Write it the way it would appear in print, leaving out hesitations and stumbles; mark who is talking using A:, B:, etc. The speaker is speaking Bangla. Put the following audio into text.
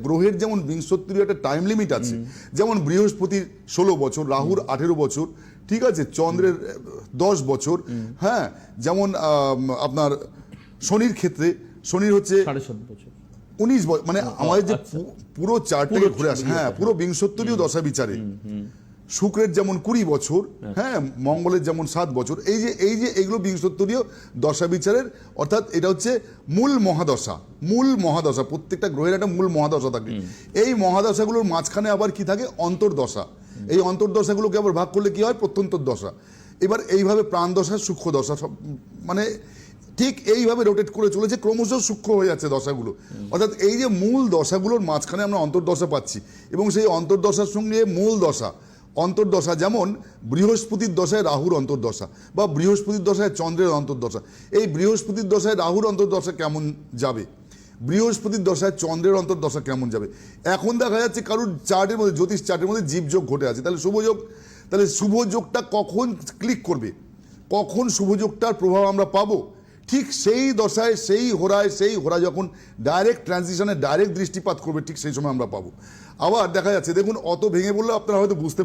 A: গ্রহের যেমন বিংশতির একটা টাইম লিমিট আছে, যেমন বৃহস্পতির 16 বছর, রাহুর 18 বছর, ঠিক আছে, চন্দ্রের 10 বছর, হ্যাঁ, যেমন আপনার শনির ক্ষেত্রে শনির হচ্ছে
B: 7.5 বছর
A: 19 বছর, মানে আমাদের যে পুরো চারটাকে
B: পুরো
A: ঘুরে আসে, হ্যাঁ, পুরো বিংশতিরীয় দশা বিচারে। শুক্রের যেমন 20 বছর, হ্যাঁ, মঙ্গলের যেমন 7 বছর, এই যে এগুলো বিংশতিরীয় দশা বিচারের, অর্থাৎ এটা হচ্ছে মূল মহাদশা, প্রত্যেকটা গ্রহের একটা মূল মহাদশা থাকে। এই মহাদশাগুলোর মাঝখানে আবার কি থাকে, অন্তর্দশা। এই অন্তর্দশাগুলোকে আবার ভাগ করলে কি হয়, প্রত্যন্তর দশা। এবার এইভাবে প্রাণদশা, সূক্ষ্ম দশা, সব মানে ঠিক এইভাবে রোটেট করে চলেছে, ক্রমশ সূক্ষ্ম হয়ে যাচ্ছে দশাগুলো। অর্থাৎ এই যে মূল দশাগুলোর মাঝখানে আমরা অন্তর্দশা পাচ্ছি, এবং সেই অন্তর্দশার সঙ্গে মূল দশা, অন্তর্দশা, যেমন বৃহস্পতির দশায় রাহুর অন্তর্দশা, বা বৃহস্পতির দশায় চন্দ্রের অন্তর্দশা। এই বৃহস্পতির দশায় রাহুর অন্তর্দশা কেমন যাবে, বৃহস্পতির দশায় চন্দ্রের অন্তর্দশা কেমন যাবে, এখন দেখা যাচ্ছে কারোর চার্টের মধ্যে, জ্যোতিষ চার্টের মধ্যে জীবযোগ ঘটে আছে, তাহলে শুভযোগ, তাহলে শুভযোগটা কখন ক্লিক করবে, কখন শুভযোগটার প্রভাব আমরা পাবো, ঠিক সেই দশায়, সেই হোরা যখন ডাইরেক্ট ট্রানজিশনে ডাইরেক্ট দৃষ্টিপাত করবে, ঠিক সেই সময় আমরা পাবো। আবার দেখা যাচ্ছে, দেখুন, অত ভেঙে বললে আপনারা হয়তো বুঝতে